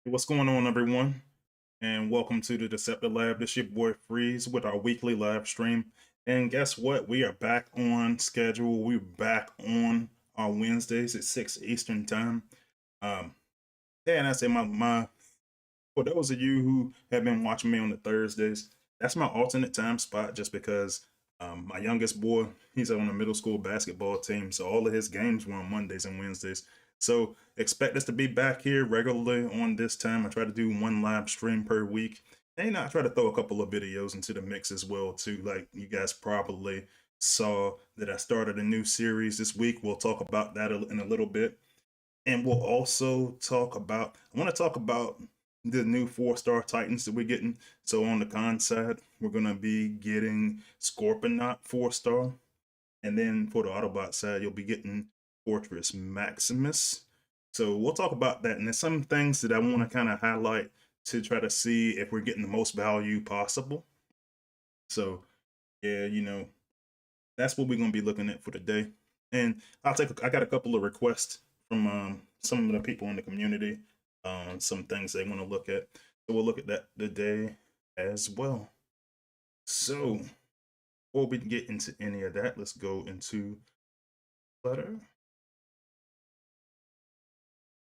What's going on, everyone? And welcome to the Deceptilab. This is your boy Freeze with our weekly live stream. And guess what? We are back on schedule. We're back on our Wednesdays at 6 Eastern time. Um, yeah, and I say my for those of you who have been watching me on the Thursdays, that's my alternate time spot just because my youngest boy, he's on the middle school basketball team. So all of his games were on Mondays and Wednesdays. So expect us to be back here regularly on this time. I try to do one live stream per week. And I try to throw a couple of videos into the mix as well too. Like you guys probably saw that I started a new series this week. We'll talk about that in a little bit. And we'll also I want to talk about the new 4-star Titans that we're getting. So on the con side, we're going to be getting Scorponok 4-star. And then for the Autobot side, you'll be getting Fortress Maximus. So we'll talk about that. And there's some things that I want to kind of highlight to try to see if we're getting the most value possible. So yeah, that's what we're going to be looking at for today. And I got a couple of requests from some of the people in the community on some things they want to look at. So we'll look at that today as well. So before we get into any of that, let's go into letter.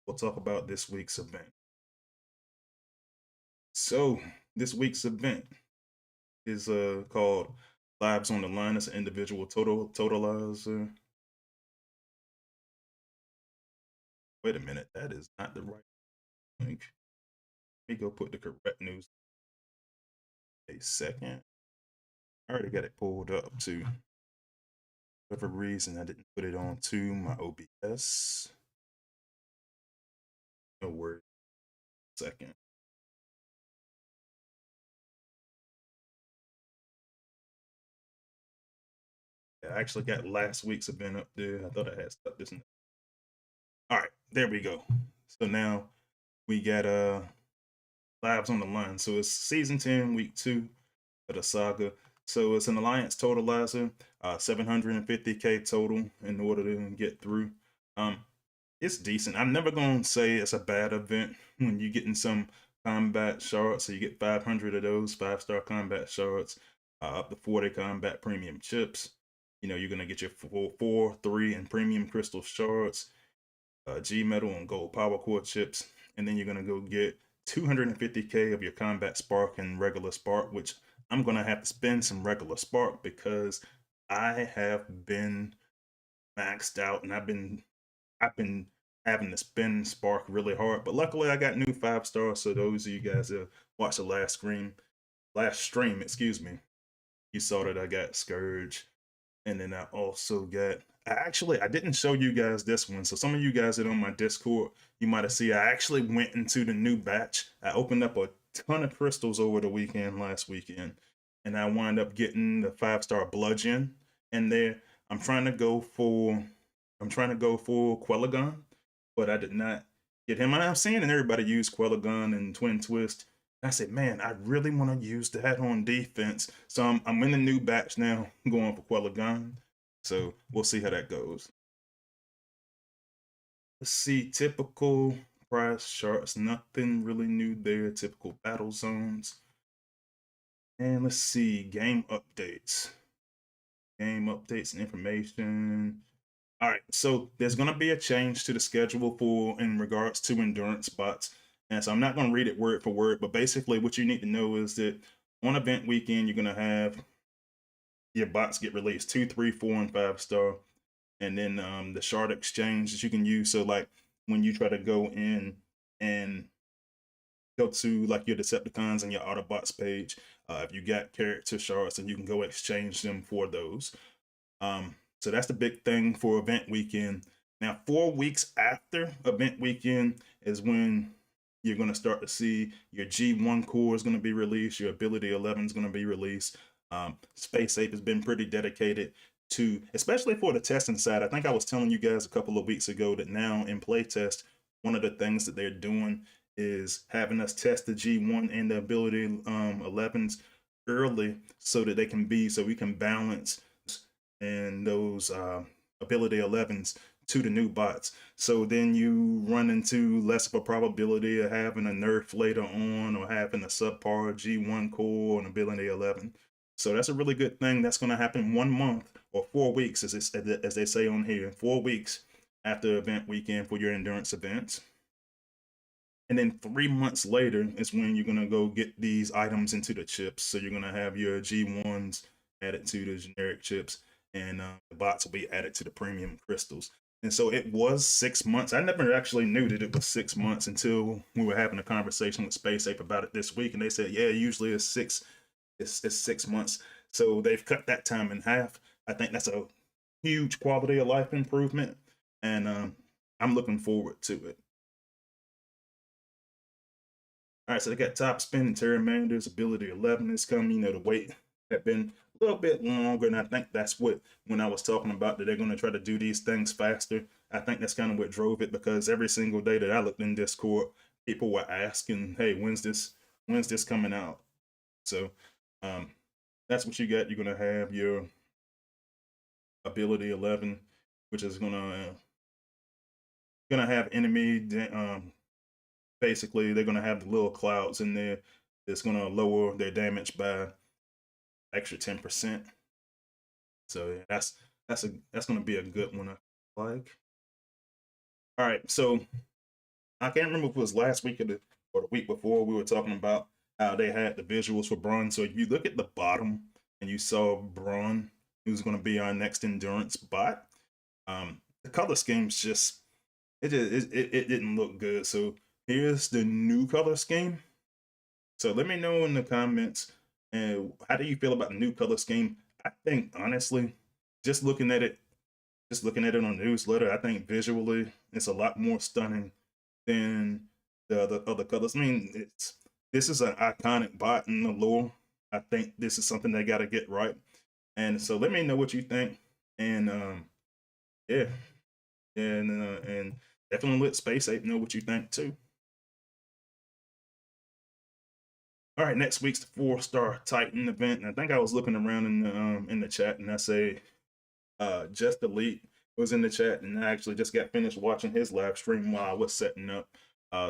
We'll talk about this week's event. So this week's event is called Lives on the Line. It's an individual totalizer. Wait a minute, that is not the right link. Let me go put the correct news. A second. I already got it pulled up too. For whatever reason, I didn't put it on to my OBS. No worries. Second. I actually got last week's event up there. I thought I had stuff this. All right, there we go. So now we got Lives on the Line. So it's season 10, week 2 of the saga. So it's an alliance totalizer, 750k total in order to get through. It's decent. I'm never gonna say it's a bad event when you're getting some combat shards. So you get 500 of those 5-star combat shards, up to 40 combat premium chips. You're gonna get your 4, 3, and premium crystal shards, G metal and gold power core chips, and then you're gonna go get 250k of your combat spark and regular spark, which I'm gonna have to spend some regular spark because I have been maxed out and I've been having to spin spark really hard. But luckily I got new 5-stars. So those of you guys that watched the last stream, excuse me, you saw that I got Scourge. And then I also got I didn't show you guys this one. So some of you guys that are on my Discord, you might have seen I actually went into the new batch. I opened up a ton of crystals over the weekend last weekend. And I wound up getting the 5-star bludgeon in there. I'm trying to go for Quellagon, but I did not get him. And I'm seeing everybody use Quellagon and Twin Twist. I said, man, I really want to use that on defense. So I'm in the new batch now, going for Quellagon. So we'll see how that goes. Let's see, typical prize charts, nothing really new there. Typical battle zones. And let's see, game updates. Game updates and information. All right, so there's going to be a change to the schedule in regards to endurance bots. And so I'm not going to read it word for word, but basically what you need to know is that on event weekend, you're going to have your bots get released 2, 3, 4, and 5-star. And then the shard exchange that you can use. So like when you try to go in and go to like your Decepticons and your Autobots page, if you got character shards, and you can go exchange them for those. So that's the big thing for event weekend. Now, 4 weeks after event weekend is when you're going to start to see your G1 core is going to be released. Your ability 11 is going to be released. Space Ape has been pretty dedicated to, especially for the testing side. I think I was telling you guys a couple of weeks ago that now in playtest, one of the things that they're doing is having us test the G1 and the ability 11s early so we can balance and those ability 11s to the new bots. So then you run into less of a probability of having a nerf later on or having a subpar G1 core on ability 11. So that's a really good thing. That's going to happen 1 month or 4 weeks, as they say on here, 4 weeks after event weekend for your endurance events. And then 3 months later is when you're going to go get these items into the chips. So you're going to have your G1s added to the generic chips, and the bots will be added to the premium crystals. And so it was 6 months. I never actually knew that it was 6 months until we were having a conversation with Space Ape about it this week. And they said, yeah, usually it's 6 months. So they've cut that time in half. I think that's a huge quality of life improvement. And I'm looking forward to it. All right, so they got top spin and Terramander's ability 11 is coming. You know, the wait had been a little bit longer, and I think that's what, when I was talking about that they're going to try to do these things faster, I think that's kind of what drove it, because every single day that I looked in Discord, people were asking, hey, when's this coming out? So that's what you got. You're going to have your ability 11, which is going to have enemy basically, they're going to have the little clouds in there that's going to lower their damage by extra 10%. So yeah, that's going to be a good one, I like. All right, so I can't remember if it was last week or the week before, we were talking about how they had the visuals for Braun. So if you look at the bottom and you saw Braun, who's going to be our next endurance bot, the color scheme's just it didn't look good. So here's the new color scheme. So let me know in the comments, how do you feel about the new color scheme? I think honestly, just looking at it on the newsletter, I think visually it's a lot more stunning than the other colors. I mean, this is an iconic bot in the lore. I think this is something they got to get right. And so let me know what you think. And yeah, and definitely let Space Ape know what you think too. All right, next week's the 4-star Titan event. And I think I was looking around in the chat, and I say Just Elite was in the chat, and I actually just got finished watching his live stream while I was setting up.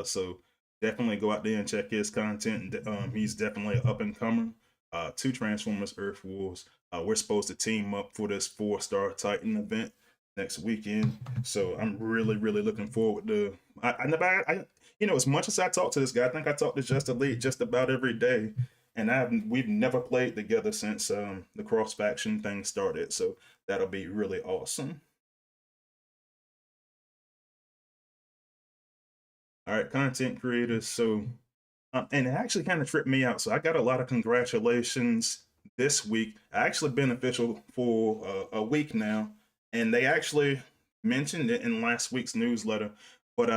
So definitely go out there and check his content. He's definitely an up and comer. 2 Transformers Earth Wars. We're supposed to team up for this 4-star Titan event next weekend. So I'm really looking forward to. I you know, as much as I talk to this guy, I think I talk to Just Elite just about every day, and we've never played together since the cross faction thing started. So that'll be really awesome. All right, content creators. So and it actually kind of tripped me out. So I got a lot of congratulations this week. Actually beneficial for a week now, and they actually mentioned it in last week's newsletter. But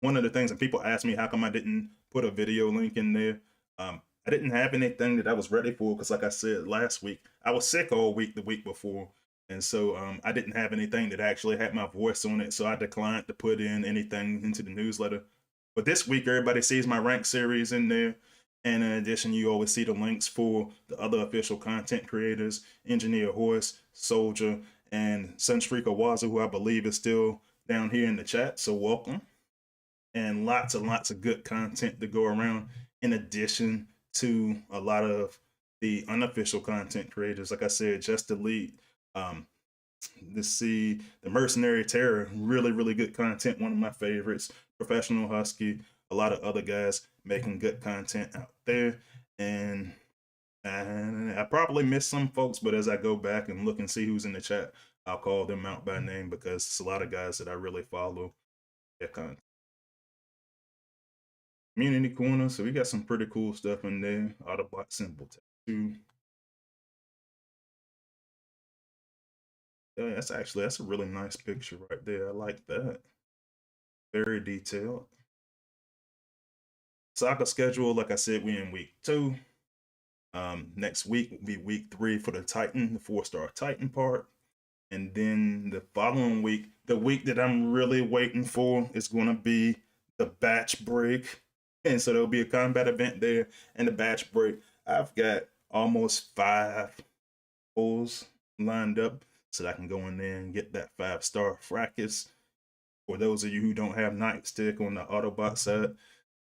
one of the things that people asked me, how come I didn't put a video link in there? I didn't have anything that I was ready for, because like I said last week, I was sick all week the week before. And so I didn't have anything that actually had my voice on it. So I declined to put in anything into the newsletter. But this week, everybody sees my rank series in there. And in addition, you always see the links for the other official content creators, Engineer Horse, Soldier, and Sunstreak Owazu, who I believe is still down here in the chat. So welcome. And lots of good content to go around, in addition to a lot of the unofficial content creators. Like I said, Just Elite, to see the Mercenary Terror, really good content, one of my favorites. Professional Husky, a lot of other guys making good content out there. And I probably missed some folks, but as I go back and look and see who's in the chat, I'll call them out by name, because it's a lot of guys that I really follow their content. Community corner, so we got some pretty cool stuff in there. Autobot symbol tattoo. Yeah, that's a really nice picture right there. I like that. Very detailed. Soccer schedule, like I said, we're in week 2. Next week will be week 3 for the Titan, the 4-star Titan part. And then the following week, the week that I'm really waiting for, is going to be the batch break. And so there'll be a combat event there and the batch break. I've got almost 5 pulls lined up. so that I can go in there and get that 5-star fracas. For those of you who don't have nightstick on the Autobot side,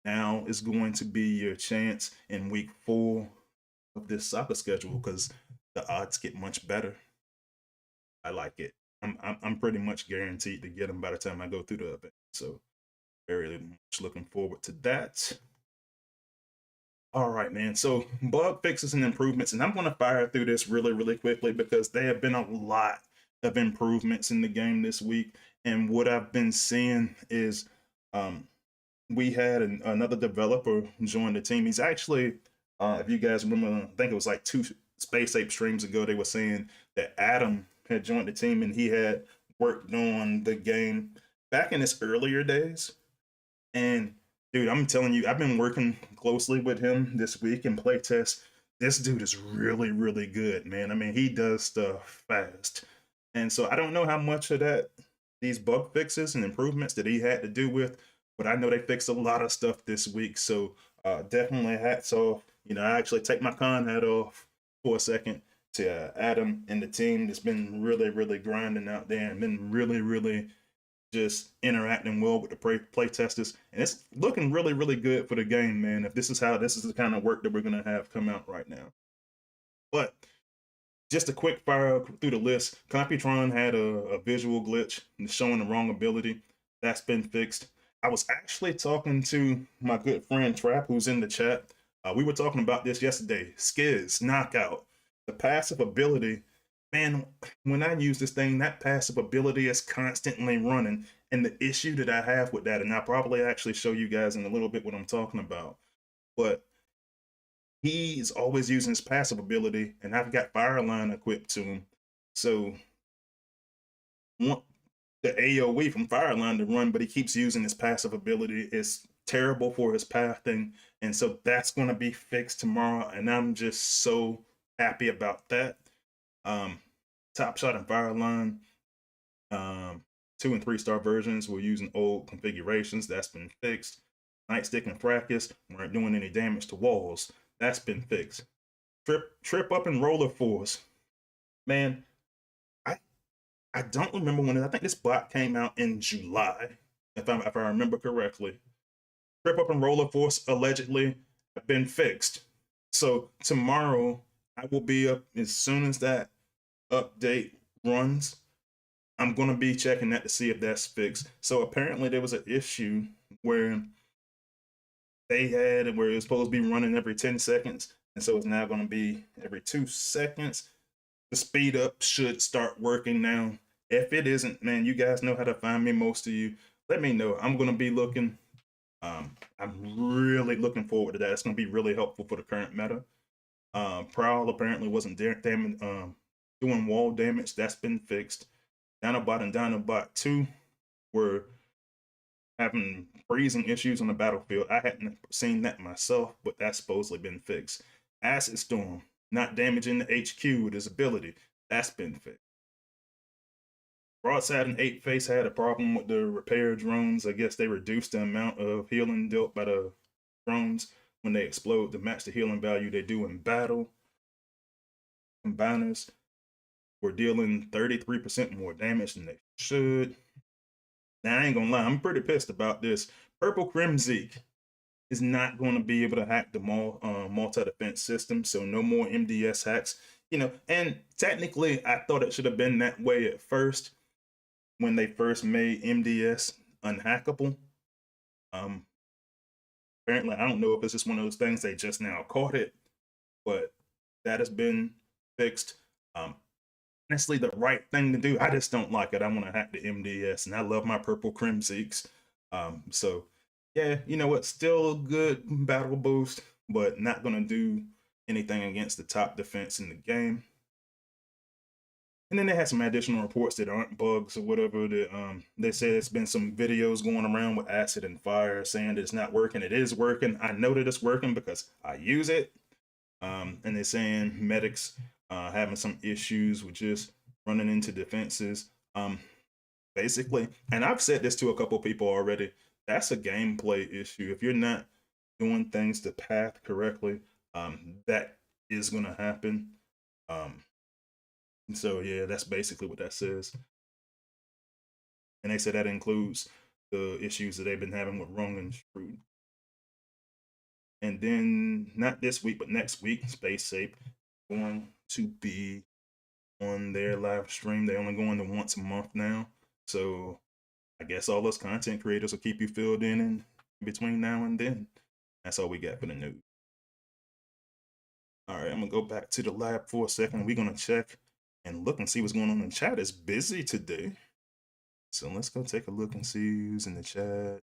now is going to be your chance in week 4 of this soccer schedule, because the odds get much better. I like it. I'm pretty much guaranteed to get them by the time I go through the event. So very much looking forward to that. All right, man. So bug fixes and improvements, and I'm going to fire through this really quickly because there have been a lot of improvements in the game this week. And what I've been seeing is we had another developer join the team. He's actually, if you guys remember, I think it was like 2 Space Ape streams ago, they were saying that Adam had joined the team and he had worked on the game back in his earlier days. And dude, I'm telling you, I've been working closely with him this week in playtest. This dude is really good, man. I mean, he does stuff fast. And so I don't know how much of that, these bug fixes and improvements that he had to do with, but I know they fixed a lot of stuff this week. So definitely hats off. You know, I actually take my con hat off for a second to Adam and the team that's been really grinding out there and been really just interacting well with the play testers, and it's looking really good for the game, man. If this is the kind of work that we're gonna have come out right now. But just a quick fire through the list. Computron had a visual glitch showing the wrong ability. That's been fixed. I was actually talking to my good friend Trap, who's in the chat. We were talking about this yesterday. Skiz, knockout, the passive ability. Man, when I use this thing, that passive ability is constantly running. And the issue that I have with that, and I'll probably actually show you guys in a little bit what I'm talking about, but he's always using his passive ability, and I've got Fireline equipped to him. So want the AoE from Fireline to run, but he keeps using his passive ability. It's terrible for his pathing, and so that's going to be fixed tomorrow, and I'm just so happy about that. Top Shot and Fireline, 2 and 3 star versions were using old configurations. That's been fixed. Nightstick and Fracas weren't doing any damage to walls. That's been fixed. Trip Up and Roller Force. Man, I don't remember when. I think this bot came out in July, if I remember correctly. Trip Up and Roller Force allegedly have been fixed. So tomorrow I will be up as soon as that update runs. I'm going to be checking that to see if that's fixed. So apparently there was an issue where it was supposed to be running every 10 seconds. And so it's now going to be every 2 seconds. The speed up should start working now. If it isn't, man, you guys know how to find me, most of you. Let me know. I'm going to be looking. I'm really looking forward to that. It's going to be really helpful for the current meta. Prowl apparently wasn't doing wall damage. That's been fixed. Dinobot and Dinobot 2 were having freezing issues on the battlefield. I hadn't seen that myself, but that's supposedly been fixed. Acid Storm, not damaging the HQ with his ability. That's been fixed. Broadside and 8-Face had a problem with the repair drones. I guess they reduced the amount of healing dealt by the drones when they explode to match the healing value they do in battle. Combiners were dealing 33% more damage than they should. Now, I ain't gonna lie, I'm pretty pissed about this. Purple Crimzeek is not going to be able to hack the multi-defense system, so no more MDS hacks. You know, and technically, I thought it should have been that way at first when they first made MDS unhackable. Apparently, I don't know if it's just one of those things they just now caught it, but that has been fixed. Honestly, the right thing to do. I just don't like it. I want to hack the MDS, and I love my Purple Crimzeeks. So yeah, you know what? Still a good battle boost, but not going to do anything against the top defense in the game. And then they had some additional reports that aren't bugs or whatever. That they say there's been some videos going around with acid and fire saying that it's not working. It is working. I know that it's working because I use it. And they're saying medics having some issues with just running into defenses. Basically, and I've said this to a couple people already, that's a gameplay issue. If you're not doing things to path correctly, that is going to happen. So yeah, that's basically what that says. And they said that includes the issues that they've been having with Rung and Shrewd. And then not this week, but next week, Space Ape going to be on their live stream. They only go into once a month now. So I guess all us content creators will keep you filled in between now and then. That's all we got for the news. All right, I'm gonna go back to the lab for a second. We're gonna check and look and see what's going on in the chat. It's busy today. So let's go take a look and see who's in the chat.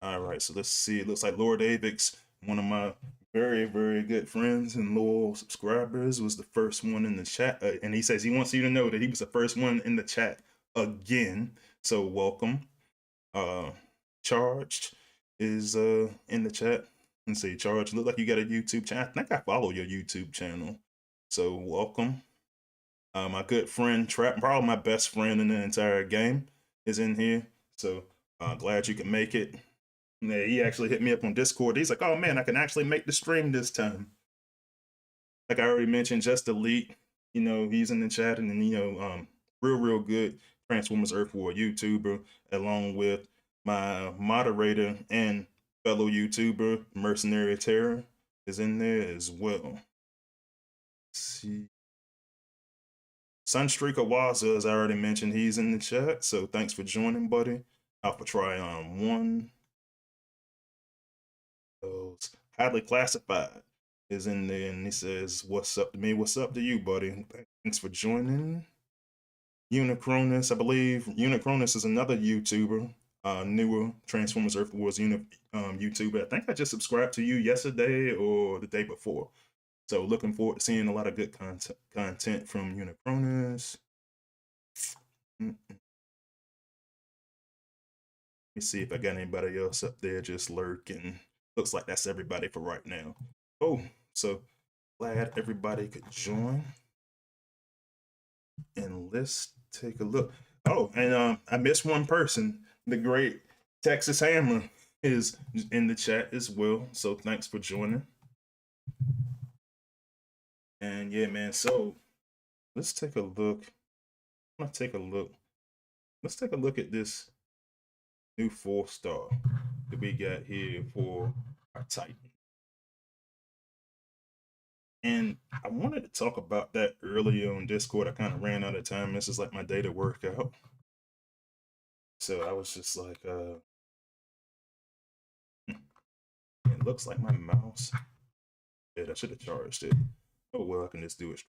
All right, so let's see. It looks like Lord Avix, one of my very, very good friends and loyal subscribers, was the first one in the chat. And he says he wants you to know that he was the first one in the chat again. So welcome. Charged is in the chat. Let's see, Charged. Look like you got a YouTube channel. I think I follow your YouTube channel. So welcome. My good friend Trap, probably my best friend in the entire game, is in here. So glad you can make it. Yeah, he actually hit me up on Discord. He's like, "Oh man, I can actually make the stream this time." Like I already mentioned, Just Elite, you know, he's in the chat, and then real good Transformers Earth War YouTuber, along with my moderator and fellow YouTuber Mercenary Terror is in there as well. Let's see. Sunstreak Awaza, as I already mentioned, he's in the chat. So thanks for joining, buddy. Alpha Trion 1. Highly Classified is in there, and he says, "What's up to me? What's up to you, buddy? Thanks for joining." Unicronus, I believe Unicronus is another YouTuber, newer Transformers Earth Wars YouTuber. I think I just subscribed to you yesterday or the day before. So looking forward to seeing a lot of good content from Unicronus. Let me see if I got anybody else up there just lurking. Looks like that's everybody for right now. Oh, so glad everybody could join. And let's take a look. Oh, and I missed one person. The great Texas Hammer is in the chat as well. So thanks for joining. And yeah, man. So let's take a look. I'm gonna take a look. Let's take a look at this new 4-star that we got here for our Titan. And I wanted to talk about that earlier on Discord. I kind of ran out of time. This is like my day to work out. So I was just like, it looks like my mouse. Yeah, I should have charged it. Oh well, I can just do it.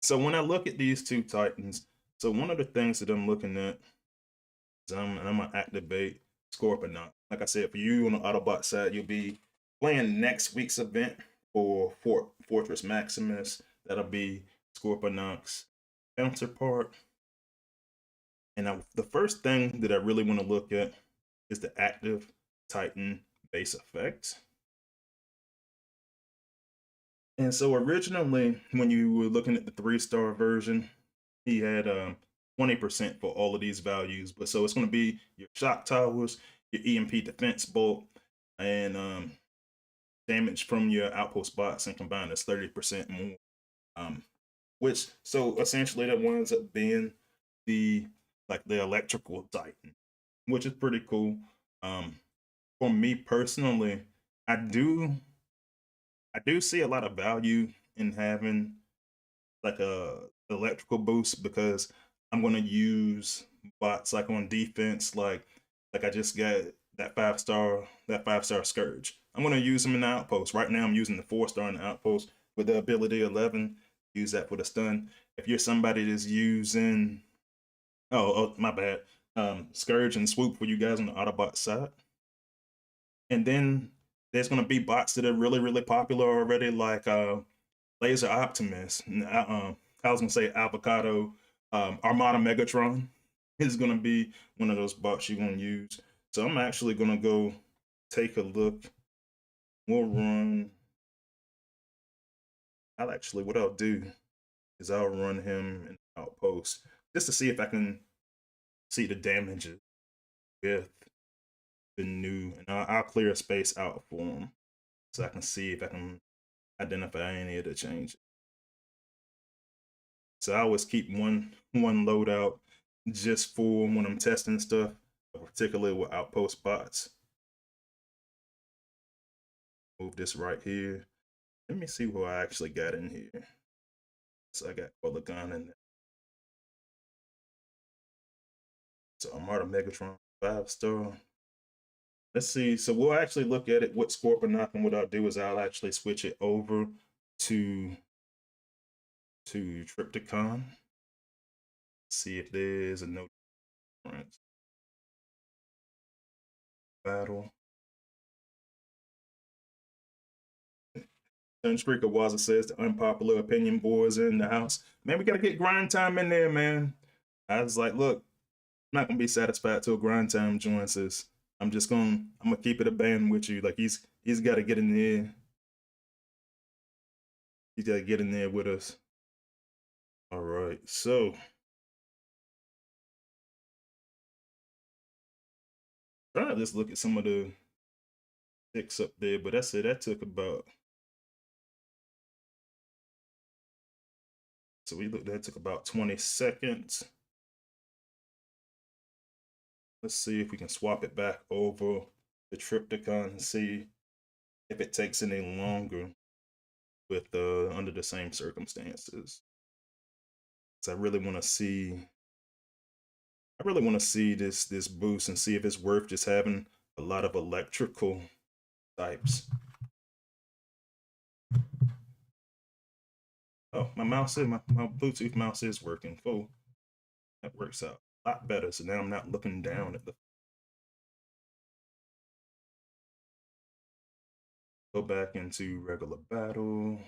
So when I look at these two Titans, so one of the things that I'm looking at is I'm gonna activate Scorponok. Like I said, for you on the Autobot side, you'll be playing next week's event for Fortress Maximus. That'll be Scorponok's counterpart. And the first thing that I really want to look at is the active Titan base effect. And so originally, when you were looking at the 3-star version, he had 20% for all of these values. But so it's going to be your shock towers, your EMP defense bolt, and damage from your outpost bots, and combined is 30% more. Which so essentially that winds up being the electrical Titan, which is pretty cool. For me personally, I do see a lot of value in having like a electrical boost, because I'm gonna use bots like on defense, like I just got that 5-star Scourge. I'm gonna use them in the outpost. Right now I'm using the 4-star in the outpost with the ability 11. Use that for the stun. If you're somebody that's using oh my bad, Scourge and Swoop for you guys on the Autobot side. And then there's gonna be bots that are really popular already, like Laser Optimus. I was gonna say Avocado. Armada Megatron is gonna be one of those bots you're gonna use. So I'm actually gonna go take a look. We'll run. What I'll do is I'll run him in outpost just to see if I can see the damages with the new, and I'll clear a space out for him so I can see if I can identify any of the changes. So I always keep one loadout just for when I'm testing stuff, particularly with outpost bots. Move this right here. Let me see what I actually got in here. So I got color gun in there. So Armada Megatron 5-star. Let's see. So we'll actually look at it with Scorponok, and what I'll do is I'll actually switch it over to Tripticon. See if there's a no difference. Battle. Sunspeaker Waza says the unpopular opinion boys in the house. Man, we gotta get grind time in there, man. I was like, look, I'm not gonna be satisfied till grind time joins us. I'm gonna keep it a band with you. Like he's gotta get in there. He's gotta get in there with us. All right, so try to just look at some of the picks up there, but that's it. That took about, so we looked, that took about 20 seconds. Let's see if we can swap it back over the Tripticon and see if it takes any longer with under the same circumstances. So I really want to see this boost and see if it's worth just having a lot of electrical types. Oh, my mouse is my Bluetooth mouse is working. Cool. That works out a lot better. So now I'm not looking down at the. Go back into regular battle.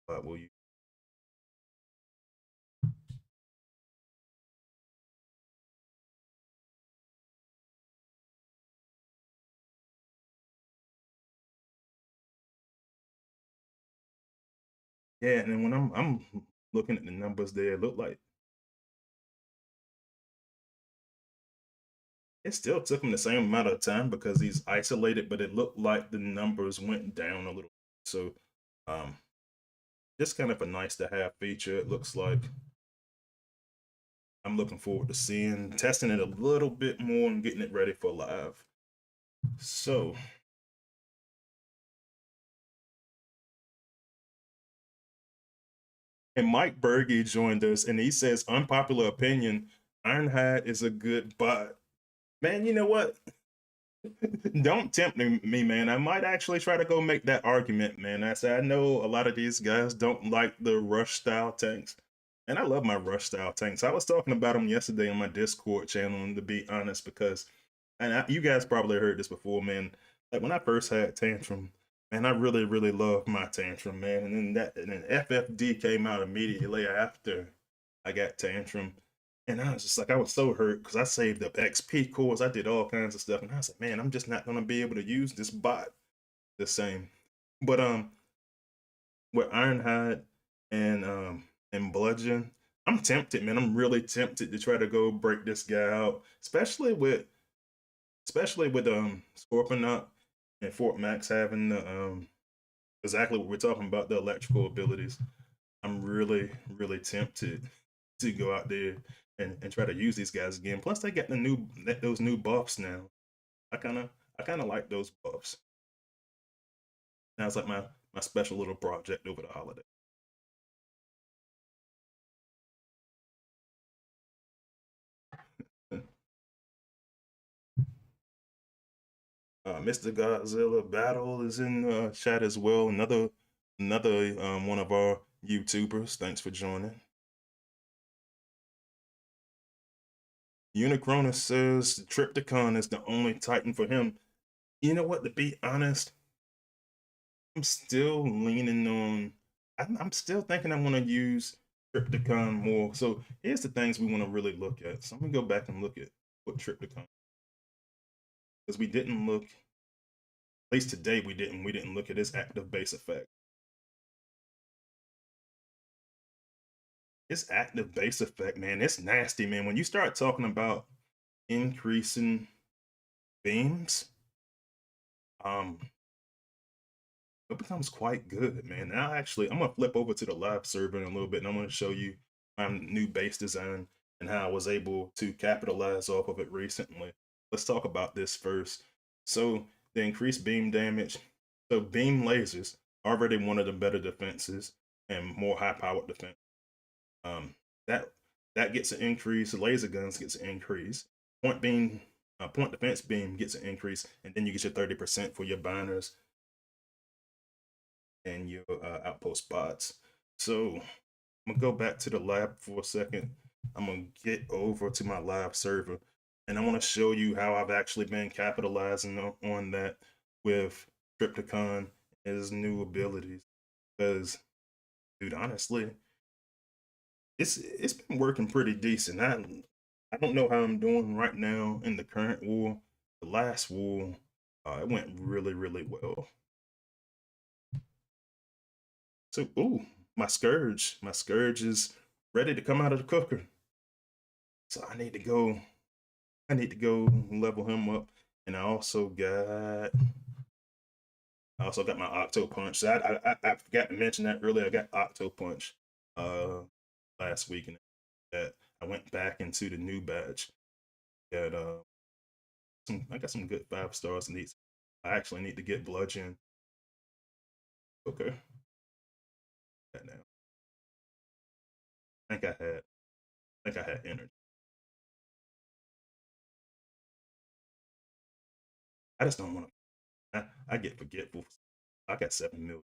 What will you? Yeah, and then when I'm looking at the numbers there, it looked like it still took him the same amount of time because he's isolated, but it looked like the numbers went down a little. So just kind of a nice to have feature, it looks like. I'm looking forward to testing it a little bit more and getting it ready for live. So and Mike Berge joined us and he says, unpopular opinion, Ironhide is a good bot. Man, you know what? Don't tempt me, man. I might actually try to go make that argument, man. I know a lot of these guys don't like the rush style tanks. And I love my rush style tanks. I was talking about them yesterday on my Discord channel, and to be honest, because you guys probably heard this before, man. Like when I first had Tantrum, man, I really, really loved my Tantrum, man. And then FFD came out immediately after I got Tantrum. And I was just like, I was so hurt because I saved up XP cores. I did all kinds of stuff. And I was like, man, I'm just not gonna be able to use this bot the same. But with Ironhide and Bludgeon, I'm tempted, man. I'm really tempted to try to go break this guy out, especially with Scorponok and Fort Max having the exactly what we're talking about, the electrical abilities. I'm really, really tempted to go out there and try to use these guys again. Plus, they got those new buffs now. I kind of like those buffs. Now it's like my special little project over the holiday. Mr. Godzilla Battle is in chat as well. Another one of our YouTubers. Thanks for joining. Unicronus says Tripticon is the only Titan for him. You know what? To be honest, I'm still leaning on. I'm still thinking I want to use Tripticon more. So here's the things we want to really look at. So I'm gonna go back and look at what Tripticon, because we didn't look. At least today we didn't look at his active base effect. His active base effect, man, it's nasty, man. When you start talking about increasing beams, um, it becomes quite good, man. Now, actually, I'm gonna flip over to the live server in a little bit, and I'm gonna show you my new base design and how I was able to capitalize off of it recently. Let's talk about this first. So the increased beam damage. So beam lasers already one of the better defenses and more high-powered defense. Um, that that gets an increase. Laser guns gets an increase. Point beam, point defense beam gets an increase, and then you get your 30% for your binders and your outpost bots. So I'm gonna go back to the lab for a second. I'm gonna get over to my live server, and I want to show you how I've actually been capitalizing on that with Tripticon and his new abilities. Because, dude, honestly, it's been working pretty decent. I don't know how I'm doing right now in the current war. The last war, it went really well. So, ooh, my scourge is ready to come out of the cooker. So I need to go level him up. And I also got my Octo Punch. So I forgot to mention that earlier. I got Octo Punch last week, and that I went back into the new badge. Got I got some good 5 stars. I actually need to get Bludgeon. Okay, that now. I think I had energy. I just don't want to. I get forgetful. I got 7 million.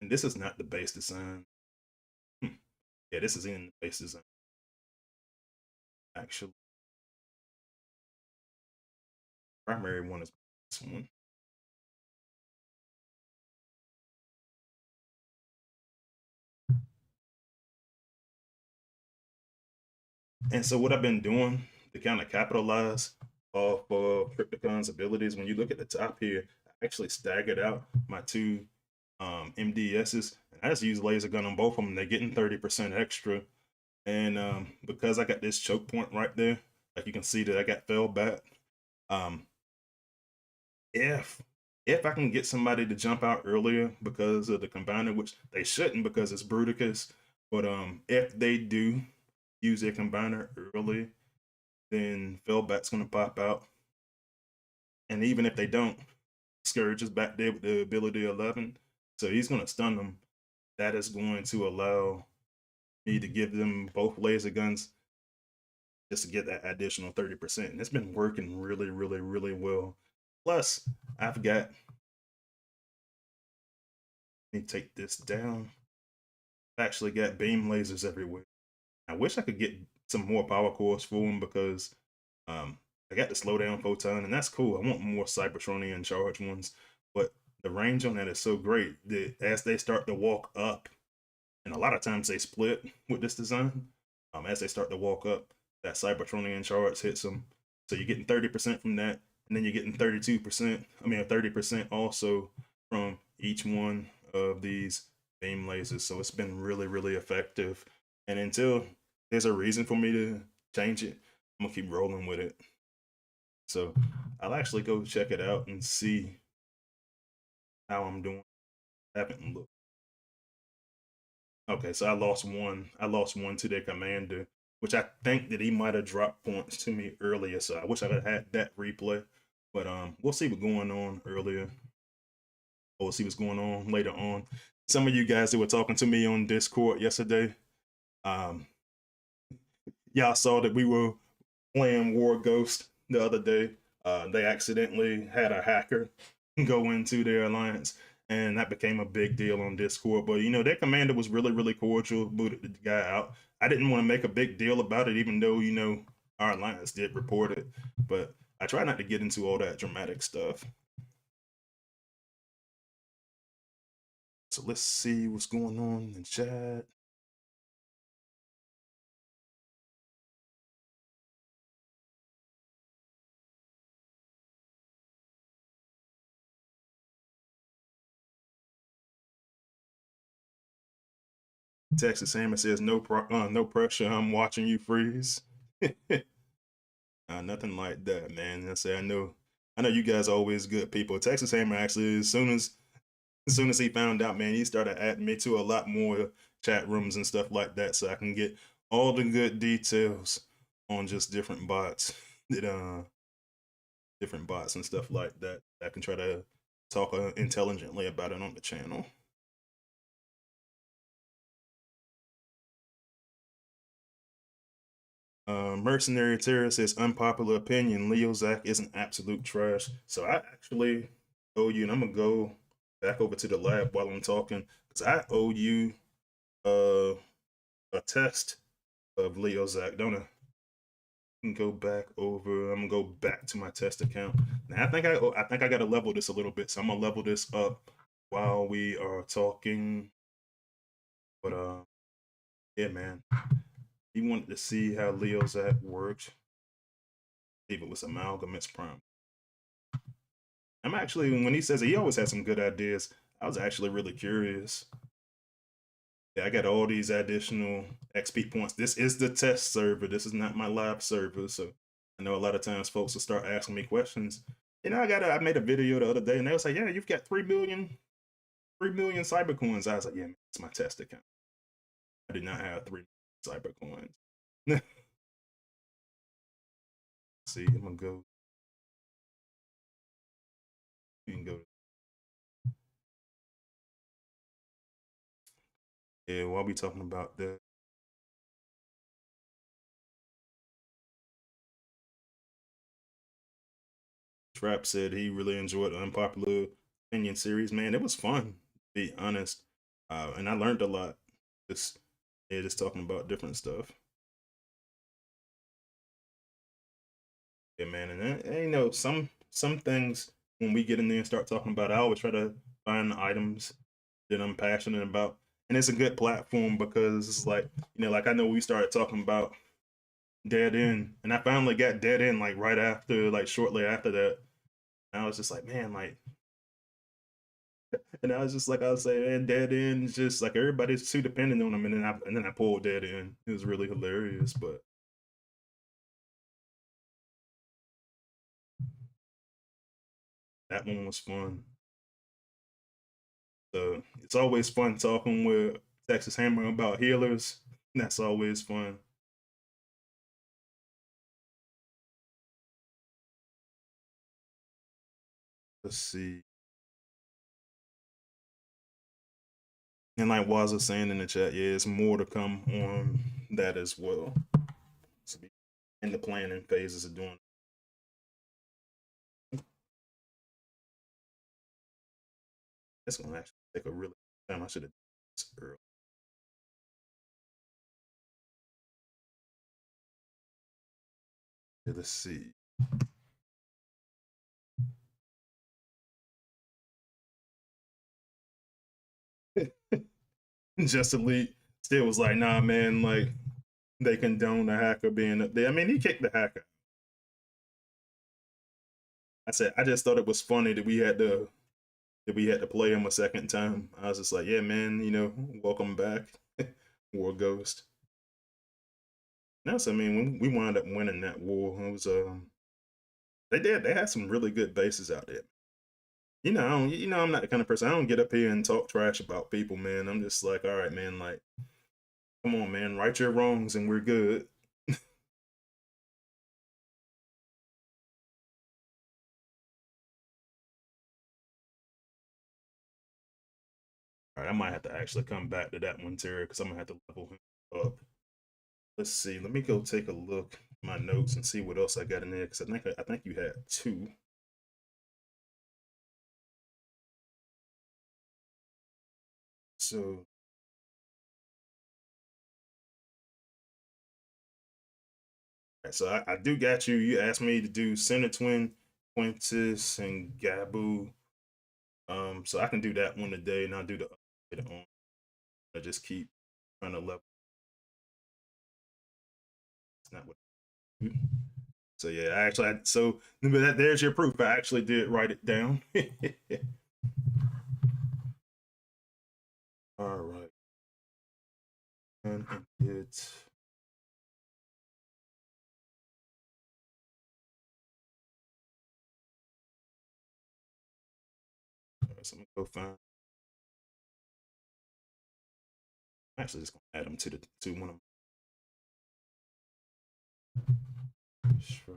And this is not the base design. Yeah, this is in the base design. Actually, primary one is this one. And so what I've been doing to kind of capitalize off of Tripticon's abilities, when you look at the top here, I actually staggered out my two MDSs. And I just use laser gun on both of them. They're getting 30% extra. And because I got this choke point right there, like you can see that I got fell back. Um, if if I can get somebody to jump out earlier because of the combiner, which they shouldn't because it's Bruticus, but if they do use their combiner early, then Fellback's gonna pop out. And even if they don't, Scourge is back there with the ability 11. So he's gonna stun them. That is going to allow me to give them both laser guns just to get that additional 30%. And it's been working really well. Plus, I've got, let me take this down. I've actually got beam lasers everywhere. I wish I could get some more power cores for them because I got the slowdown photon, and that's cool. I want more Cybertronian charge ones, but the range on that is so great that as they start to walk up, and a lot of times they split with this design, as they start to walk up, that Cybertronian charge hits them. So you're getting 30% from that, and then you're getting 32%, 30% also from each one of these beam lasers. So it's been really effective. And until there's a reason for me to change it, I'm gonna keep rolling with it. So I'll actually go check it out and see how I'm doing. I haven't looked. Okay, so I lost one. I lost one to their commander, which I think that he might have dropped points to me earlier. So I wish I had had that replay. But we'll see what's going on earlier. We'll see what's going on later on. Some of you guys that were talking to me on Discord yesterday, um, y'all saw that we were playing War Ghost the other day. They accidentally had a hacker go into their alliance, and that became a big deal on Discord. But their commander was really cordial, booted the guy out. I didn't want to make a big deal about it, even though our alliance did report it. But I try not to get into all that dramatic stuff. So let's see what's going on in chat. Texas Hammer says no pressure. I'm watching you freeze. Nothing like that, man. I say I know you guys are always good people. Texas Hammer actually, as soon as he found out, man, he started adding me to a lot more chat rooms and stuff like that, so I can get all the good details on just different bots that different bots and stuff like that. I can try to talk intelligently about it on the channel. Mercenary Terror says unpopular opinion. Leo Zach isn't absolute trash. So I actually owe you, and I'm gonna go back over to the lab while I'm talking, because I owe you a test of Leo Zach, don't I? Can go back over. I'm gonna go back to my test account. Now I think I gotta level this a little bit, so I'm gonna level this up while we are talking. But yeah, man, he wanted to see how Leo's at worked. If it was Amalgamous Prime. I'm actually, when he says it, he always has some good ideas. I was actually really curious. Yeah, I got all these additional XP points. This is the test server. This is not my live server, so I know a lot of times folks will start asking me questions. You know, I made a video the other day, and they was like, "Yeah, you've got 3 million cyber coins." I was like, "Yeah, man, it's my test account. I did not have 3 cyber coins." See, I'm gonna go. You can go. Yeah, while we talking about that, Trap said he really enjoyed the Unpopular Opinion series. Man, it was fun, to be honest. And I learned a lot. Just yeah, just talking about different stuff. Yeah, man. And you know, some things when we get in there and start talking about, I always try to find the items that I'm passionate about. And it's a good platform because it's like, you know, like I know we started talking about Dead End, and I finally got Dead End like right after, like shortly after that. And I was just like, man, like, and I was just like, I was saying, man, Dead End is just like everybody's too dependent on them, and then I pulled Dead End. It was really hilarious, but that one was fun. So it's always fun talking with Texas Hammer about healers. That's always fun. Let's see. And like Waz was saying in the chat, yeah, it's more to come on that as well. So in the planning phases of doing. It's gonna actually take a really time. I should have done this early. Let's see. Just Elite still was like, nah, man, like they condone the hacker being up there. I mean, he kicked the hacker. I said, I just thought it was funny that we had to play him a second time. I was just like, yeah, man, you know, welcome back, War Ghost. No, so I mean, when we wound up winning that war, it was they had some really good bases out there. You know, I'm not the kind of person. I don't get up here and talk trash about people, man. I'm just like, all right, man, like, come on, man, right your wrongs and we're good. All right, I might have to actually come back to that one, Terry, because I'm gonna have to level him up. Let's see. Let me go take a look at my notes and see what else I got in there, because I think you had 2. So so I do got you. You asked me to do Center Twin, Quintus, and Gabu. So I can do that one today, and I'll do the other on. I just keep trying to level. It's not what. So yeah, so there's your proof. I actually did write it down. All right. and get so I'm gonna go find. I'm actually just gonna add them to one of them. Sure.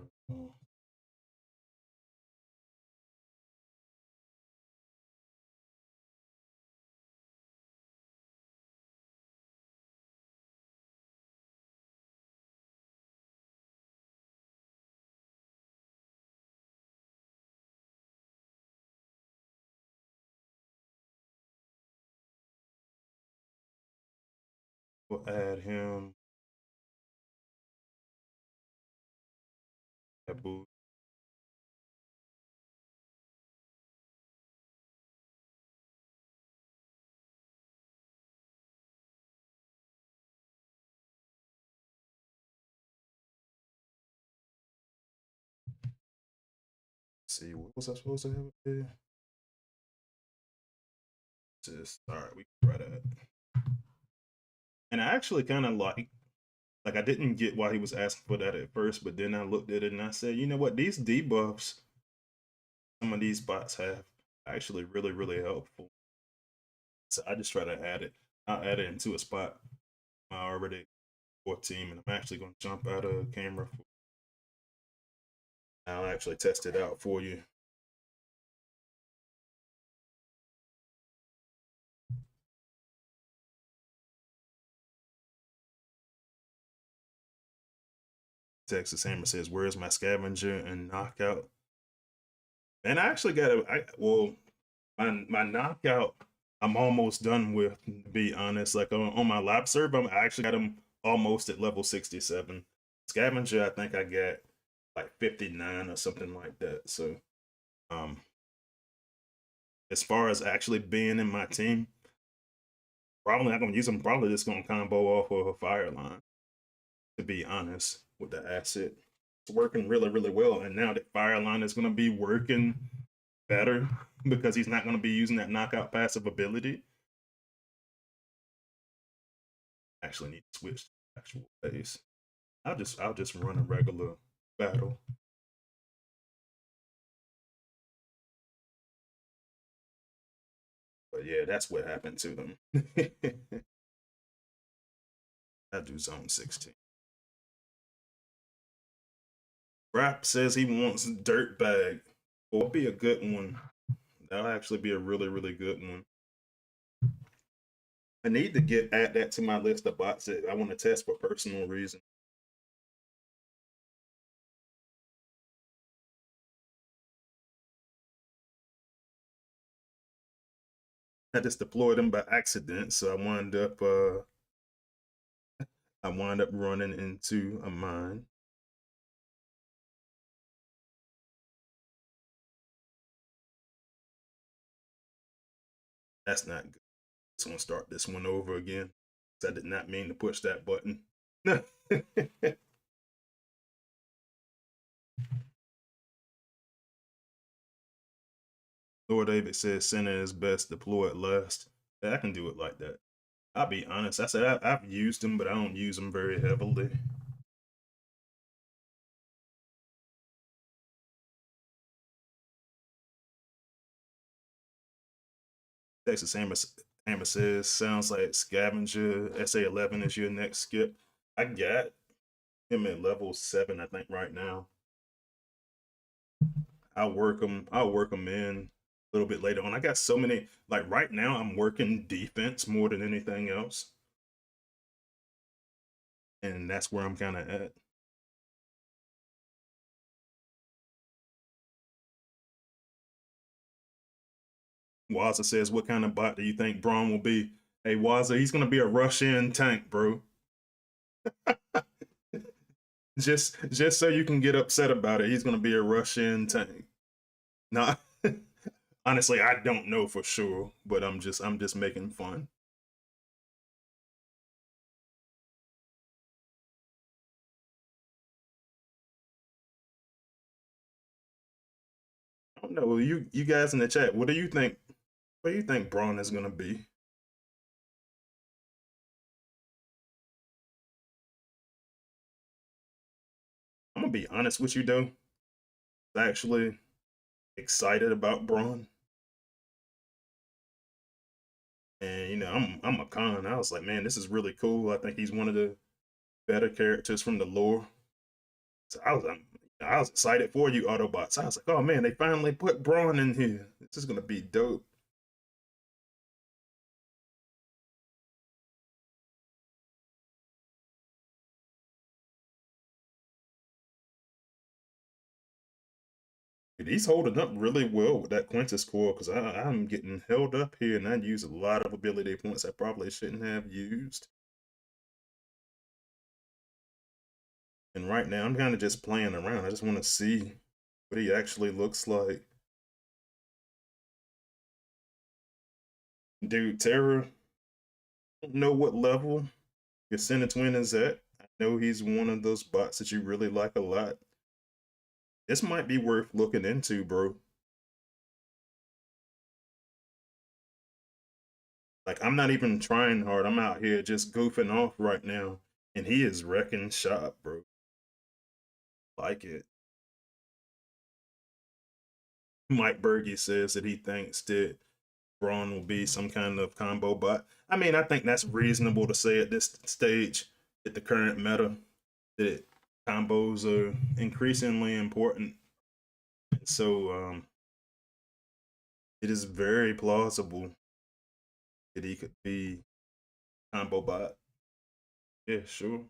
We'll add him. That boost. See, what was I supposed to have there? Just all right, we can try that. And I actually kind of like I didn't get why he was asking for that at first, but then I looked at it and I said, you know what, these debuffs some of these bots have actually really helpful. So I just try to add it. I'll add it into a spot I already for team, and I'm actually going to jump out of camera. I'll actually test it out for you. Texas Hammer says, "Where's my scavenger and knockout?" And I actually got my knockout. I'm almost done with. To be honest, like on my lab serve, I actually got him almost at level 67. Scavenger, I think I got like 59 or something like that. So, um, as far as actually being in my team, probably not gonna use him. Probably just gonna combo off of a fire line. To be honest, with the asset, it's working really well. And now that fire line is gonna be working better because he's not gonna be using that knockout passive ability. Actually, need to switch to actual pace. I'll just run a regular battle. But yeah, that's what happened to them. I do zone 16. Rap says he wants Dirtbag. Well, it'll be a good one. That'll actually be a really good one. I need to add that to my list of bots that I want to test for personal reasons. I just deployed them by accident, so I wound up running into a mine. That's not good. Just gonna start this one over again. I did not mean to push that button. Lord David says center is best, deploy it last. Yeah, I can do it like that. I'll be honest. I said I've used them, but I don't use them very heavily. Texas Hammer says, sounds like Scavenger SA11 is your next skip. I got him at level 7, I think, right now. I'll work him in a little bit later on. I got so many, like right now I'm working defense more than anything else. And that's where I'm kind of at. Waza says, what kind of bot do you think Braun will be? Hey, Waza, he's going to be a rush-in tank, bro. just so you can get upset about it, he's going to be a rush-in tank. Nah, honestly, I don't know for sure, but I'm just making fun. I don't know. You guys in the chat, what do you think? What do you think Braun is going to be? gonna be honest with you though. I'm actually excited about Braun. And you know, I'm a con. I was like, man, this is really cool. I think he's one of the better characters from the lore. So I was excited for you, Autobots. I was like, oh man, they finally put Braun in here. This is gonna be dope. Dude, he's holding up really well with that Quintus core because I'm getting held up here and I use a lot of ability points I probably shouldn't have used. And right now I'm kind of just playing around. I just want to see what he actually looks like. Dude, Terror, I don't know what level your Center Twin is at. I know he's one of those bots that you really like a lot. This might be worth looking into, bro. Like, I'm not even trying hard. I'm out here just goofing off right now. And he is wrecking shop, bro. Like it. Mike Berge says that he thinks that Braun will be some kind of combo bot. I mean, I think that's reasonable to say at this stage, at the current meta, that combos are increasingly important. So it is very plausible that he could be combo bot. Yeah, sure.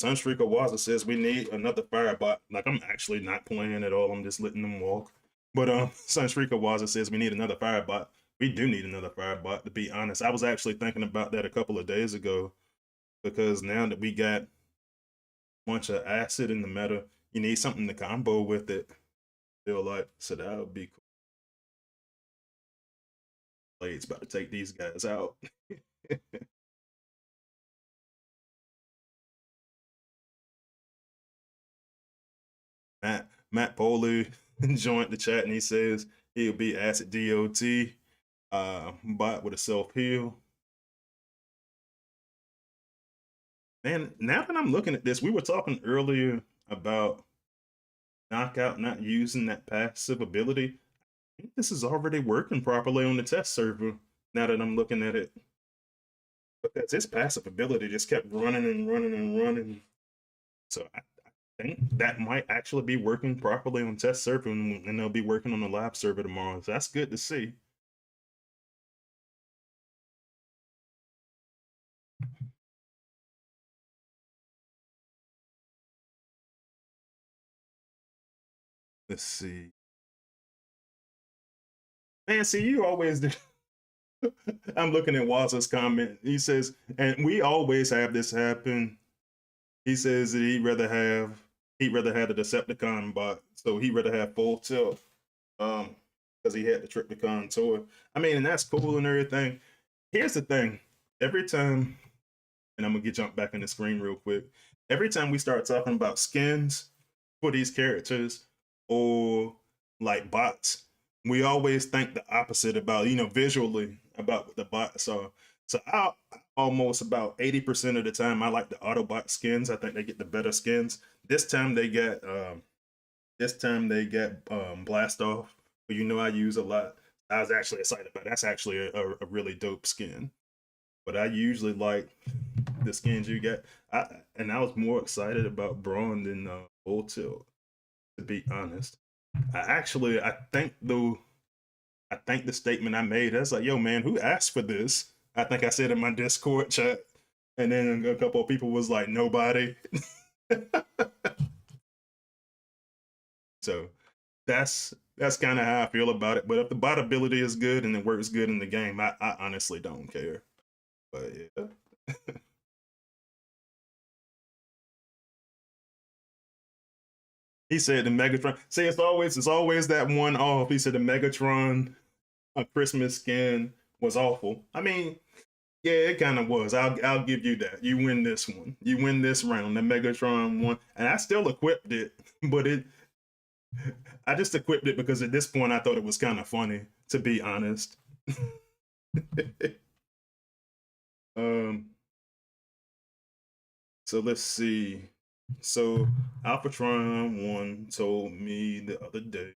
Sunstreak Waza says we need another Firebot. Like, I'm actually not playing at all. I'm just letting them walk. But Sunstreak Waza says we need another Firebot. We do need another Firebot, to be honest. I was actually thinking about that a couple of days ago because now that we got a bunch of acid in the meta, you need something to combo with it. Feel like, so that would be cool. Blade's about to take these guys out. Matt Poley joined the chat and he says he'll be acid DOT bot with a self heal. And now that I'm looking at this, we were talking earlier about Knockout not using that passive ability. I think this is already working properly on the test server now that I'm looking at it. Because his passive ability just kept running and running and running. So I think that might actually be working properly on test server and they'll be working on the lab server tomorrow. So that's good to see. Let's see. Man, see, you always do. I'm looking at Waza's comment. He says, and we always have this happen. He says that he'd rather have the Decepticon bot, so he'd rather have full tilt, because he had the Tripticon toy. I mean, and that's cool and everything. Here's the thing: every time, and I'm gonna jump back in the screen real quick. Every time we start talking about skins for these characters or like bots, we always think the opposite about, you know, visually about what the bots are. So I almost about 80% of the time I like the Autobot skins. I think they get the better skins. This time they get Blast Off, but you know I use a lot. I was actually excited about it. That's actually a really dope skin. But I usually like the skins you get. And I was more excited about Braun than Full Tilt, to be honest. I think though, I think the statement I made, I was like, yo, man, who asked for this? I think I said in my Discord chat. And then a couple of people was like, nobody. So that's kind of how I feel about it. But if the bot ability is good and it works good in the game, I honestly don't care. But yeah. He said the Megatron. See, it's always that one off. He said the Megatron Christmas skin was awful. I mean, yeah, it kind of was. I'll give you that. You win this one. You win this round. The Megatron one, and I still equipped it, but I just equipped it because at this point I thought it was kind of funny, to be honest. um, so let's see. So Alphatron1 told me the other day.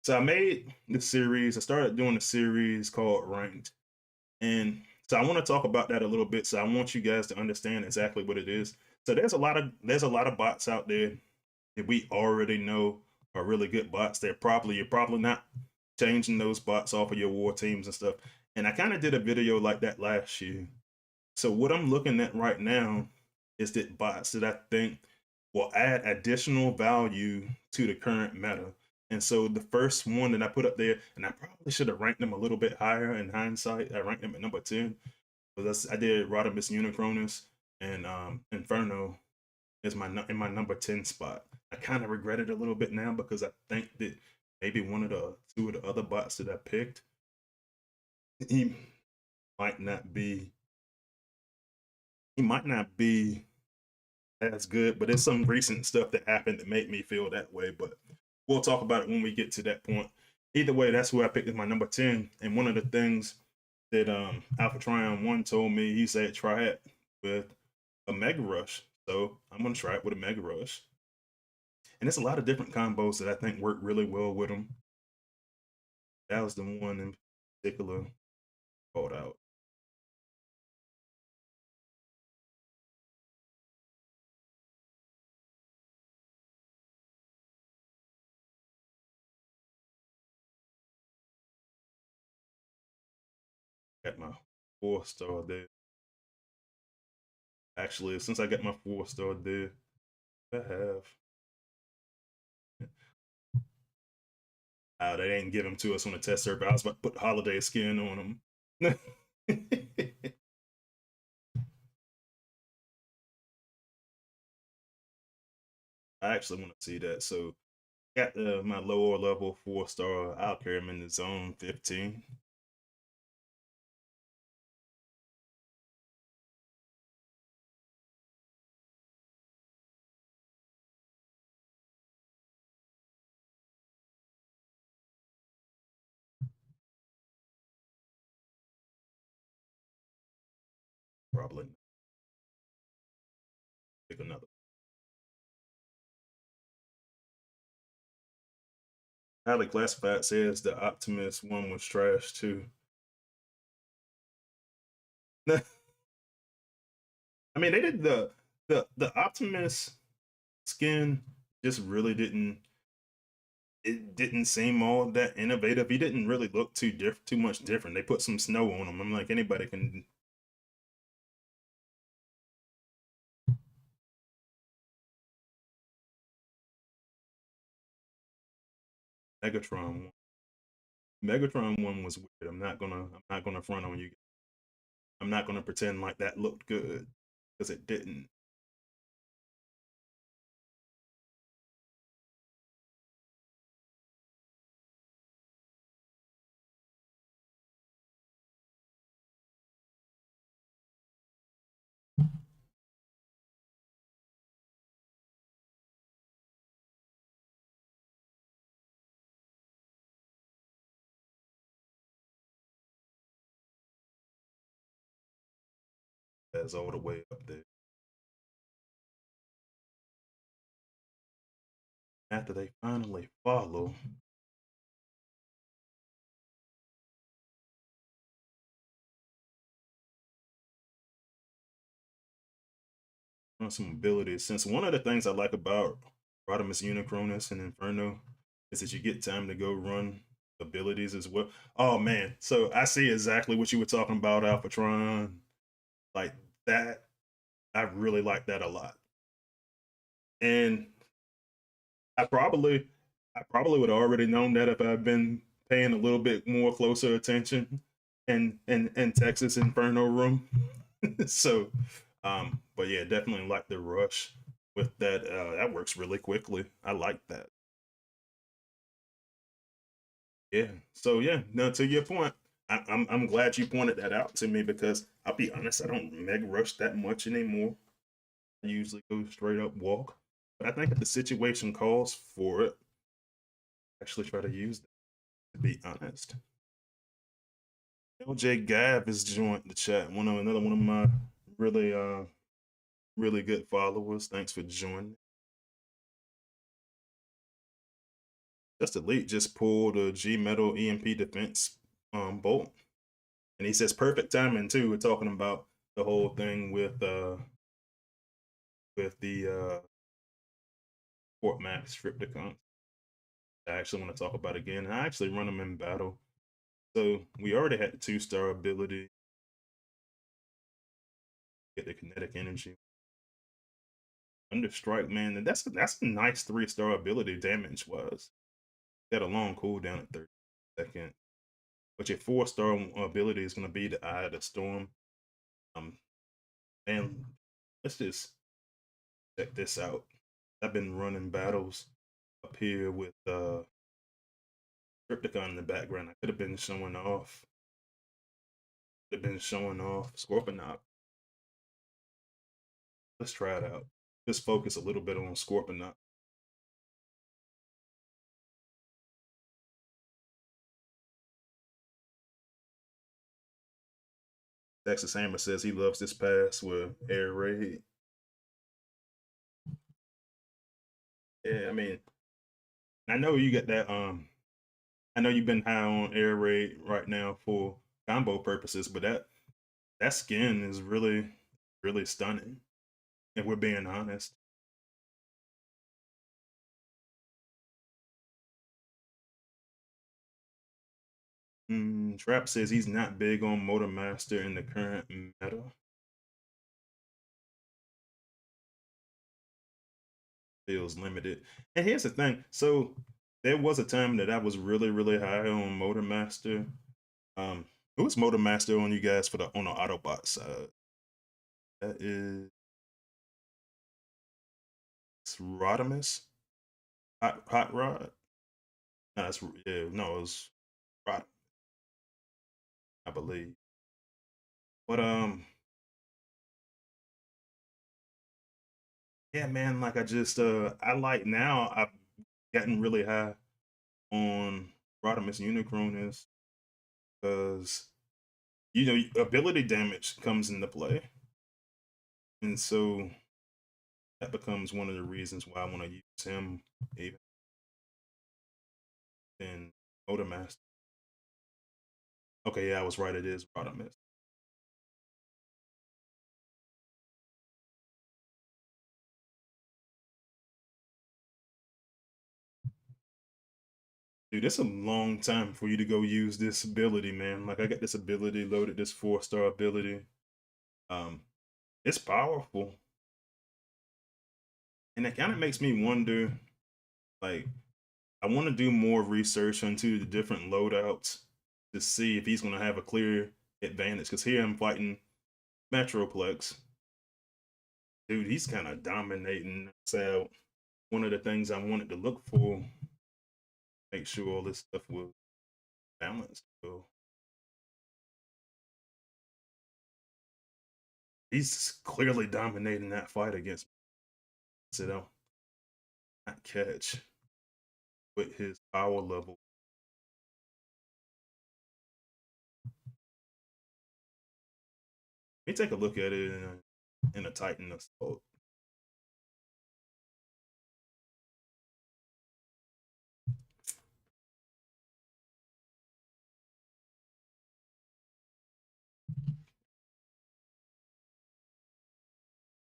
So I made the series. I started doing a series called Ranked, and so I want to talk about that a little bit. So I want you guys to understand exactly what it is. So there's a lot of bots out there that we already know are really good bots. You're probably not changing those bots off of your war teams and stuff. And I kind of did a video like that last year. So what I'm looking at right now is that bots that I think will add additional value to the current meta. And so the first one that I put up there, and I probably should have ranked them a little bit higher in hindsight. I ranked them at number 10. But I did Rodimus Unicronus and Inferno is in my number 10 spot. I kind of regret it a little bit now because I think that maybe two of the other bots that I picked, he might not be he might not be as good, but there's some recent stuff that happened that made me feel that way. But we'll talk about it when we get to that point. Either way, that's who I picked as my number 10. And one of the things that Alpha Trion 1 told me, he said try it with a Mega Rush. So I'm gonna try it with a Mega Rush. And there's a lot of different combos that I think work really well with them. That was the one in particular called out. Got my 4-star there. Actually, since I got my 4-star there, I have. They didn't give them to us on the test server. I was about to put holiday skin on them. I actually want to see that. So, got my lower level 4-star. I'll carry him in the zone 15. Probably pick another. Highly classified says the Optimus one was trash too. I mean, they did the Optimus skin just really didn't. It didn't seem all that innovative. He didn't really look too much different. They put some snow on him. I'm like, anybody can. Megatron Megatron one was weird. I'm not gonna front on you. I'm not gonna pretend like that looked good because it didn't. That's all the way up there. After they finally follow, on some abilities. Since one of the things I like about Rodimus Unicronus and Inferno is that you get time to go run abilities as well. Oh man, so I see exactly what you were talking about, Alphatron. Like that, I really like that a lot. And I probably I probably would have already known that if I'd been paying a little bit more closer attention in Texas Inferno room. So but yeah, definitely like the rush with that. That works really quickly. I like that. Yeah. So yeah, no, to your point, I'm glad you pointed that out to me because I'll be honest, I don't mega rush that much anymore. I usually go straight up walk. But I think if the situation calls for it, actually try to use that, to be honest. LJ Gav has joined the chat. Another one of my really really good followers. Thanks for joining. Just Elite just pulled a G Metal EMP defense bolt. And he says perfect timing too. We're talking about the whole thing with the Fort Max Stripticons. I actually want to talk about again. I actually run them in battle. So we already had the 2-star ability. Get the kinetic energy. Under strike, man, and that's a nice 3-star ability damage wise. Got a long cooldown at 30 seconds. But your 4-star ability is gonna be the Eye of the Storm. And let's just check this out. I've been running battles up here with Crypticon in the background. I could have been showing off. Scorponok. Let's try it out. Just focus a little bit on Scorponok. Texas Hammer says he loves this pass with air raid. Yeah, I mean, I know you got that. I know you've been high on air raid right now for combo purposes, but that skin is really stunning. If we're being honest. Trap says he's not big on Motormaster in the current meta. Feels limited. And here's the thing. So there was a time that I was really high on Motormaster. Who's Motormaster on you guys for the on the Autobot side? That is Rodimus? Hot Rod? No, that's yeah, no, it's Rod, I believe. But yeah, man, like I like now I've gotten really high on Rodimus Unicronus because you know ability damage comes into play. And so that becomes one of the reasons why I want to use him even in Motormaster. Okay, yeah, I was right. It is Rodimus. Dude, it's a long time for you to go use this ability, man. Like I got this ability loaded, this 4-star ability. Um, it's powerful, and it kind of makes me wonder. Like, I want to do more research into the different loadouts to see if he's going to have a clear advantage. Because here I'm fighting Metroplex. Dude, he's kind of dominating. So one of the things I wanted to look for, make sure all this stuff was balanced. So he's clearly dominating that fight against me. So not catch with his power level. Let me take a look at it in a Titan assault.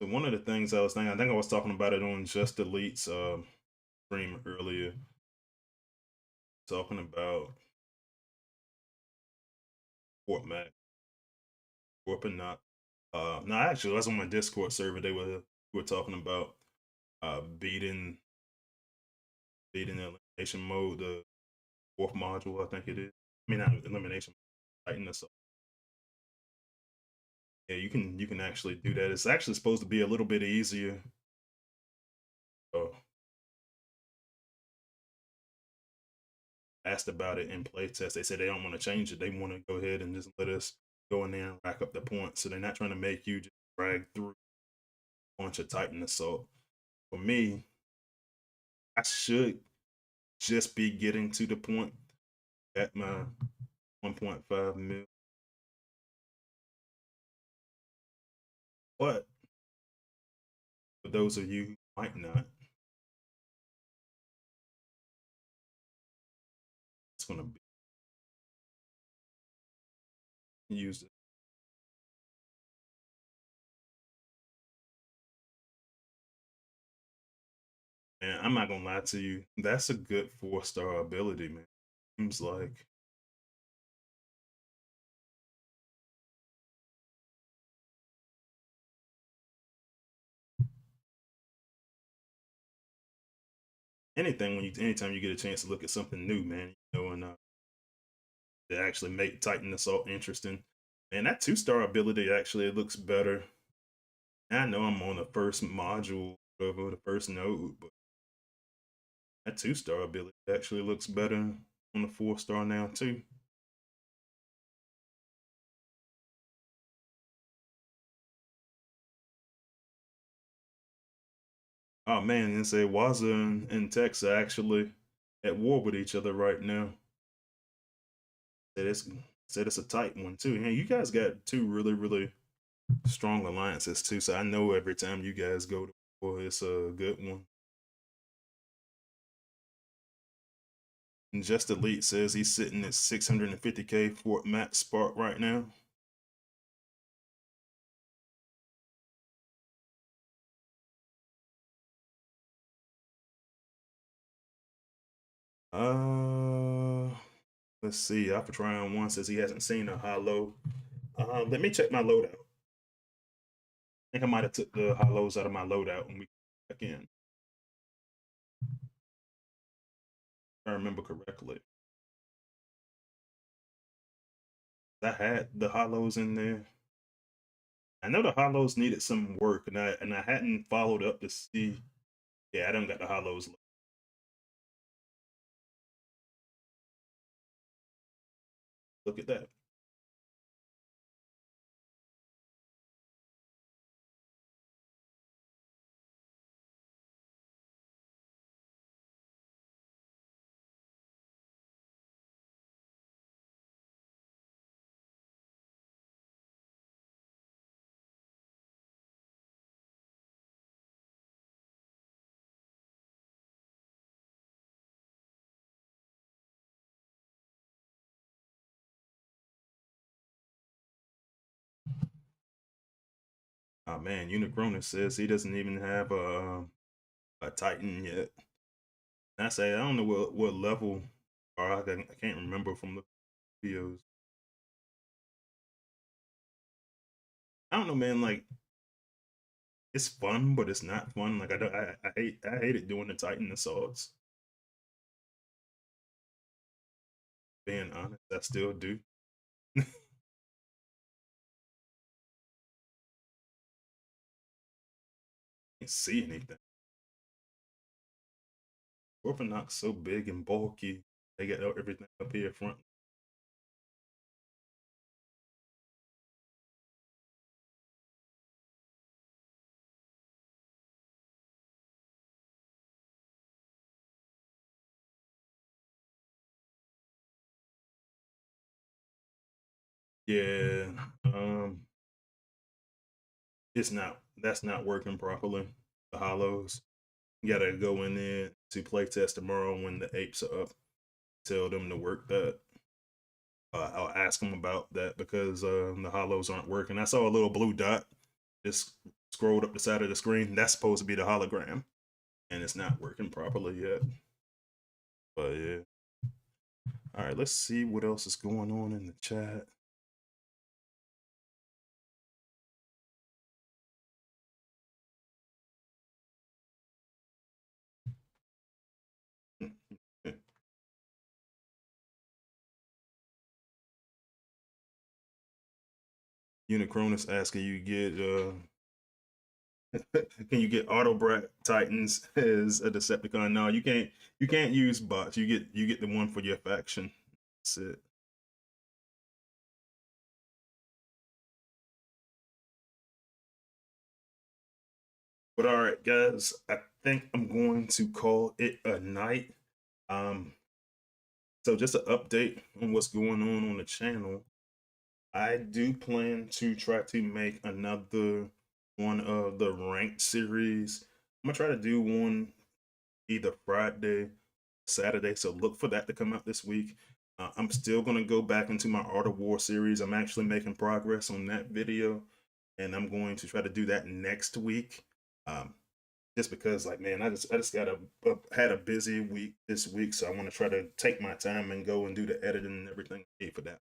So one of the things I was thinking, I think I was talking about it on Just Elite's stream earlier, talking about Fort Mac, Scorponok. No, actually, that's on my Discord server. They were talking about beating the elimination mode, the 4th module, I think it is. I mean, not elimination, Titan assault. Yeah, you can actually do that. It's actually supposed to be a little bit easier. Asked about it in playtest. They said they don't want to change it. They want to go ahead and just let us go in there and rack up the points. So they're not trying to make you just drag through a bunch of Titan assault. For me, I should just be getting to the point at my 1.5 mil. But for those of you who might not, it's going to be used. And I'm not going to lie to you, that's a good 4-star ability, man. Seems like anytime you get a chance to look at something new, man, you know, and to actually make Titan Assault interesting. And that 2-star ability actually it looks better. I know I'm on the first module of the first node, but that 2-star ability actually looks better on the 4-star now too. Oh man, and say Waza and Tex are actually at war with each other right now. Said it's a tight one too. Hey, you guys got two really strong alliances too. So I know every time you guys go to war, it's a good one. And Just Elite says he's sitting at 650k Fort Max Spark right now. Let's see. Alpha Trion 1 says he hasn't seen a hollow. Let me check my loadout. I think I might have took the hollows out of my loadout and we back in. If I remember correctly. I had the hollows in there. I know the hollows needed some work, and I hadn't followed up to see. Yeah, I don't got the hollows. Look at that. Oh man, Unicronus says he doesn't even have a Titan yet. And I say I don't know what level, or I can't remember from the videos. I don't know, man. Like it's fun, but it's not fun. Like I hate it doing the Titan assaults. Being honest, I still do. Can't see anything. Scorponok's so big and bulky. They got everything up here front. Yeah, it's not. That's not working properly. The hollows. You gotta go in there to playtest tomorrow when the apes are up. Tell them to work that. I'll ask them about that because the hollows aren't working. I saw a little blue dot just scrolled up the side of the screen. That's supposed to be the hologram, and it's not working properly yet. But yeah. All right, let's see what else is going on in the chat. Unicronus asking you get can you get Autobot Titans as a Decepticon? No, you can't. You can't use bots. You get the one for your faction. That's it. But all right, guys, I think I'm going to call it a night. Um, so just an update on what's going on the channel. I do plan to try to make another one of the ranked series. I'm gonna try to do one either Friday, Saturday. So look for that to come out this week. I'm still gonna go back into my Art of War series. I'm actually making progress on that video, and I'm going to try to do that next week. Um, just because, like, man, I just got had a busy week this week, so I want to try to take my time and go and do the editing and everything I need for that.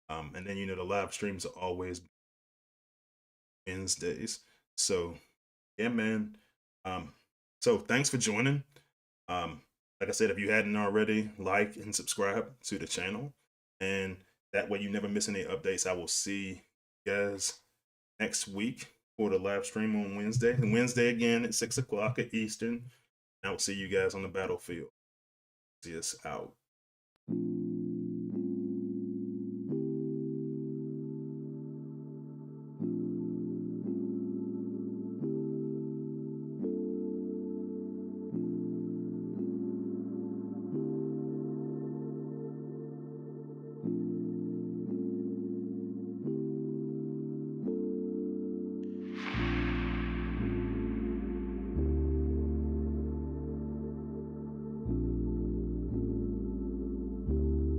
And then the live streams are always Wednesdays. So yeah, man. Um, so thanks for joining. Um, like I said, if you hadn't already, like and subscribe to the channel, and that way you never miss any updates. I will see you guys next week for the live stream on Wednesday. And Wednesday again at 6 o'clock at Eastern. I will see you guys on the battlefield. See us out.